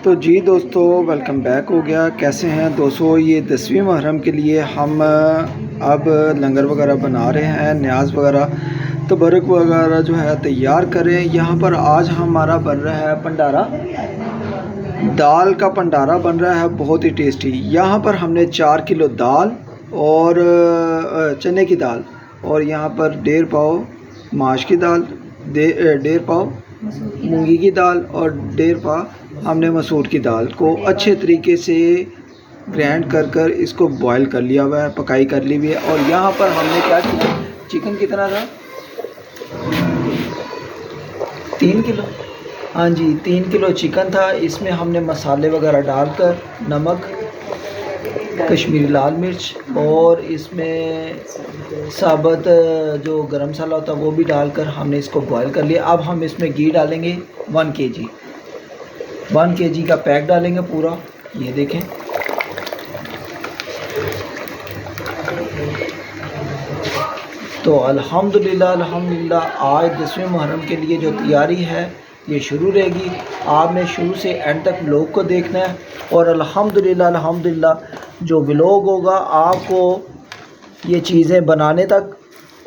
तो जी दोस्तों, welcome back हो गया। कैसे हैं दोस्तों? ये 10वीं मुहर्रम के लिए हम अब लंगर वगैरह बना रहे हैं, न्याज वगैरह तबरक वगैरह जो है तैयार करें। यहाँ पर आज हमारा बन रहा है भंडारा, दाल का भंडारा बन रहा है, बहुत ही टेस्टी। यहाँ पर हमने 4 किलो दाल और चने की दाल, और यहाँ पर 1.5 पाव माश की दाल, 1.5 पाव मूंगी की दाल और 1.5 पाव हमने मसूर की दाल को अच्छे तरीके से ग्राइंड कर इसको बॉईल कर लिया हुआ है, पकाई कर ली हुई है। और यहाँ पर हमने क्या किया, चिकन कितना था, 3 किलो, हाँ जी 3 किलो चिकन था। इसमें हमने मसाले वगैरह डालकर, नमक, कश्मीरी लाल मिर्च और इसमें साबुत जो गरम मसाला होता है वो भी डालकर हमने इसको बॉईल कर लिया। अब हम इसमें घी डालेंगे 1 kg का पैक डालेंगे पूरा, ये देखें। तो अल्हम्दुलिल्लाह आज 10वें मुहर्रम के लिए जो तैयारी है ये शुरू रहेगी। आपने शुरू से एंड तक व्लॉग को देखना है और अल्हम्दुलिल्लाह जो व्लॉग होगा आपको ये चीज़ें बनाने तक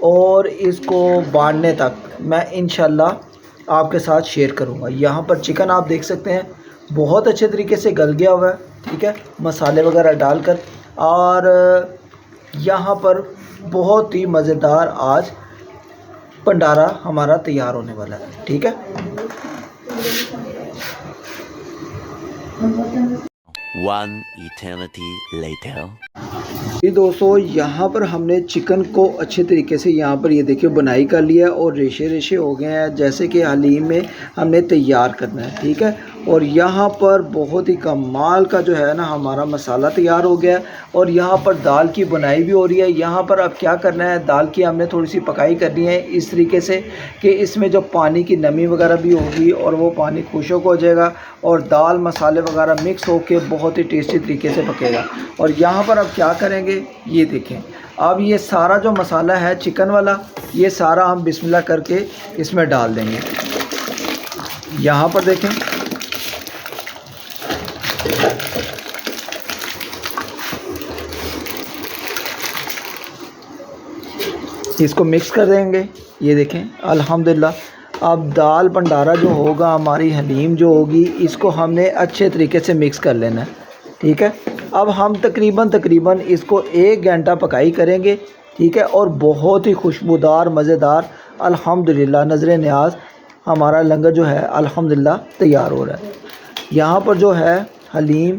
और इसको बांटने तक मैं इंशाल्लाह आपके साथ शेयर करूँगा। यहाँ पर चिकन आप देख सकते हैं बहुत अच्छे तरीके से गल गया हुआ है, ठीक है, मसाले वगैरह डालकर। और यहाँ पर बहुत ही मज़ेदार आज भंडारा हमारा तैयार होने वाला है, ठीक है। One eternity later. जी दोस्तों, यहाँ पर हमने चिकन को अच्छे तरीके से यहाँ पर ये देखिए बुनाई कर लिया है और रेशे हो गए हैं, जैसे कि हलीम में हमने तैयार करना है, ठीक है। और यहाँ पर बहुत ही कमाल का जो है ना हमारा मसाला तैयार हो गया है और यहाँ पर दाल की बुनाई भी हो रही है। यहाँ पर अब क्या करना है, दाल की हमने थोड़ी सी पकाई करनी है इस तरीके से कि इसमें जो पानी की नमी वगैरह भी होगी और वो पानी खुशक हो जाएगा और दाल मसाले वगैरह मिक्स होके बहुत ही टेस्टी तरीके से पकेगा। और यहाँ पर अब क्या करेंगे, ये देखें। अब ये सारा जो मसाला है चिकन वाला, ये सारा हम बिस्मिल्लाह करके इसमें डाल देंगे। यहाँ पर देखें, इसको मिक्स कर देंगे। ये देखें अल्हम्दुलिल्लाह अब दाल भंडारा जो होगा, हमारी हलीम जो होगी, इसको हमने अच्छे तरीके से मिक्स कर लेना है, ठीक है। अब हम तकरीबन इसको 1 घंटा पकाई करेंगे, ठीक है। और बहुत ही खुशबूदार मज़ेदार अल्हम्दुलिल्लाह नज़र न्याज हमारा लंगर जो है अल्हम्दुलिल्लाह तैयार हो रहा है। यहाँ पर जो है हलीम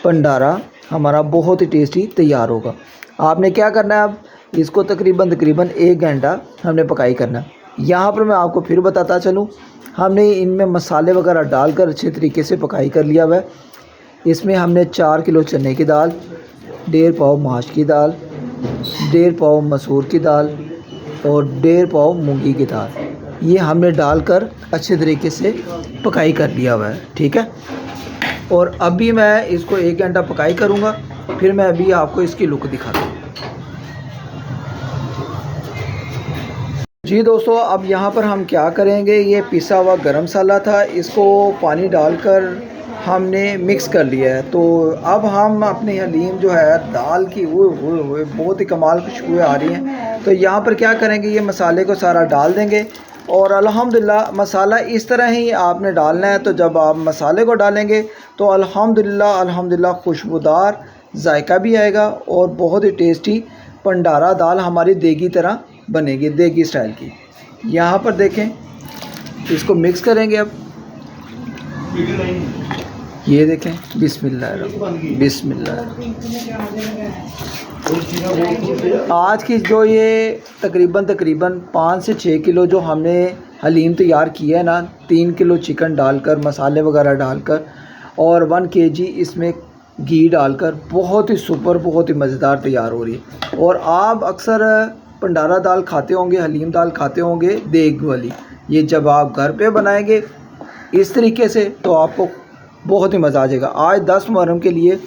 भंडारा हमारा बहुत ही टेस्टी तैयार होगा। आपने क्या करना है, अब इसको तकरीबन 1 घंटा हमने पकाई करना है। यहाँ पर मैं आपको फिर बताता चलूँ, हमने इनमें मसाले वगैरह डालकर अच्छे तरीके से पकाई कर लिया हुआ है। इसमें हमने 4 किलो चने की दाल, 1.5 पाव माश की दाल, 1.5 पाव मसूर की दाल और 1.5 पाव मूंगी की दाल, ये हमने डालकर अच्छे तरीके से पकाई कर लिया हुआ है, ठीक है। और अभी मैं इसको 1 घंटा पकाई करूँगा, फिर मैं अभी आपको इसकी लुक दिखाता हूँ। जी दोस्तों, अब यहाँ पर हम क्या करेंगे, ये पिसा हुआ गरम मसाला था, इसको पानी डालकर हमने मिक्स कर लिया है। तो अब हम अपनी हलीम जो है दाल की हुए बहुत ही कमाल खुशबू आ रही हैं। तो यहाँ पर क्या करेंगे, ये मसाले को सारा डाल देंगे और अल्हम्दुलिल्लाह मसाला इस तरह ही आपने डालना है। तो जब आप मसाले को डालेंगे तो अल्हम्दुलिल्लाह खुशबूदार जायका भी आएगा और बहुत ही टेस्टी भंडारा दाल हमारी देगी तरह बनेगी, देगी स्टाइल की। यहाँ पर देखें, इसको मिक्स करेंगे। अब ये देखें, बिस्मिल्लाह। आज की जो ये तकरीबन 5 से 6 किलो जो हमने हलीम तैयार किया है ना, 3 किलो चिकन डालकर, मसाले वगैरह डालकर और 1 kg इसमें घी डालकर बहुत ही सुपर, बहुत ही मज़ेदार तैयार हो रही है। और आप अक्सर भंडारा दाल खाते होंगे, हलीम दाल खाते होंगे देग वाली, ये जब आप घर पे बनाएंगे इस तरीके से तो आपको बहुत ही मज़ा आ जाएगा। आज 10 मुहर्रम के लिए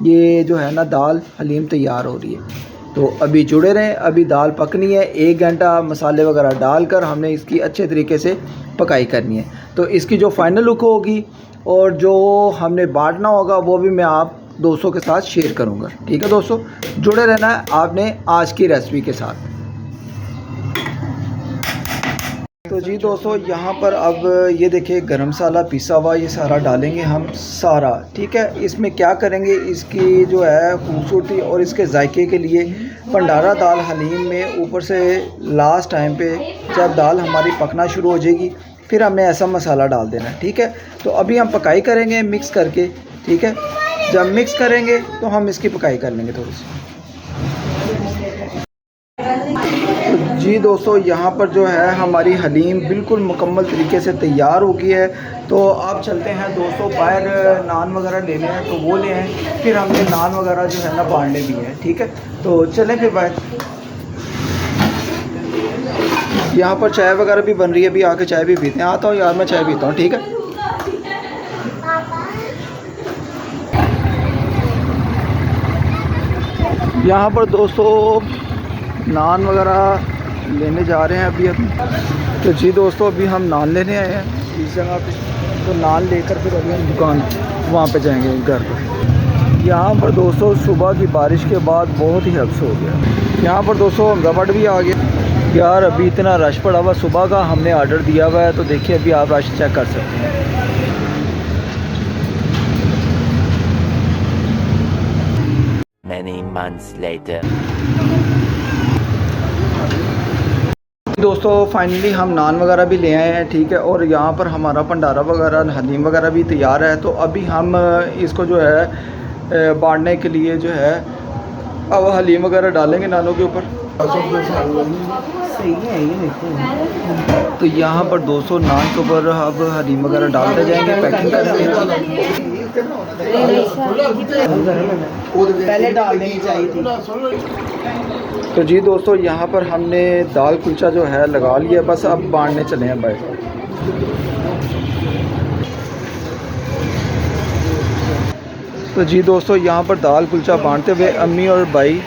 ये जो है ना दाल हलीम तैयार हो रही है। तो अभी जुड़े रहें, अभी दाल पकनी है। 1 घंटा मसाले वगैरह डालकर हमने इसकी अच्छे तरीके से पकाई करनी है। तो इसकी जो फाइनल लुक होगी और जो हमने बांटना होगा वो भी मैं आप दोस्तों के साथ शेयर करूँगा। ठीक है दोस्तों, जुड़े रहना है आपने आज की रेसिपी के साथ। तो जी दोस्तों, यहाँ पर अब ये देखिए गरम मसाला पिसा हुआ ये सारा डालेंगे हम सारा। ठीक है, इसमें क्या करेंगे, इसकी जो है खूबसूरती और इसके जायके के लिए भंडारा दाल हलीम में ऊपर से लास्ट टाइम पे जब दाल हमारी पकना शुरू हो जाएगी फिर हमने ऐसा मसाला डाल देना है। ठीक है, तो अभी हम पकाई करेंगे मिक्स करके। ठीक है, जब मिक्स करेंगे तो हम इसकी पकाई कर लेंगे थोड़ी सी। जी दोस्तों, यहाँ पर जो है हमारी हलीम बिल्कुल मुकम्मल तरीके से तैयार हो गई है। तो अब चलते हैं दोस्तों बाहर, नान वगैरह लेने हैं तो वो ले आए, फिर हमने नान वगैरह जो है ना बांटने भी हैं। ठीक है, तो चलें फिर बाहर। यहाँ पर चाय वगैरह भी बन रही है, अभी आके चाय भी पीते हैं। आता हूँ यार, मैं चाय पीता हूँ। ठीक है, यहाँ पर दोस्तों नान वगैरह लेने जा रहे हैं अभी। तो जी दोस्तों, अभी हम नान लेने आए हैं इस जगह पे, तो नान लेकर फिर अभी हम दुकान वहाँ पे जाएंगे घर पर। यहाँ पर दोस्तों सुबह की बारिश के बाद बहुत ही हब्स हो गया। यहाँ पर दोस्तों हमजावट भी आ गया यार, अभी इतना रश पड़ा हुआ। सुबह का हमने ऑर्डर दिया हुआ है, तो देखिए अभी आप रश चेक कर सकते हैं। Many months later. दोस्तों फाइनली हम नान वगैरह भी ले आए हैं। ठीक है, और यहाँ पर हमारा भंडारा वगैरह हलीम वगैरह भी तैयार है। तो अभी हम इसको जो है बांटने के लिए जो है अब हलीम वगैरह डालेंगे नानों के ऊपर। तो यहाँ पर 200 नान के ऊपर अब हलीम वगैरह डालते जाएंगे, पैकिंग करके। पहले डाल देनी चाहिए थी। तो जी दोस्तों, यहाँ पर हमने दाल कुलचा जो है लगा लिया, बस अब बांटने चले हैं भाई। तो जी दोस्तों, यहाँ पर दाल कुलचा बांटते हुए अम्मी और भाई।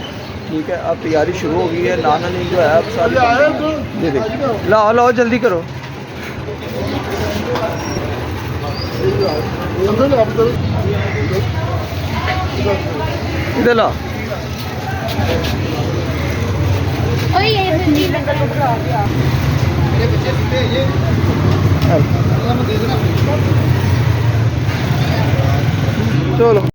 ठीक है, अब तैयारी शुरू हो गई है। नान हलीम जो है अब सारी ये देखिए, लाओ लाओ जल्दी करो। इधर ला। चलो।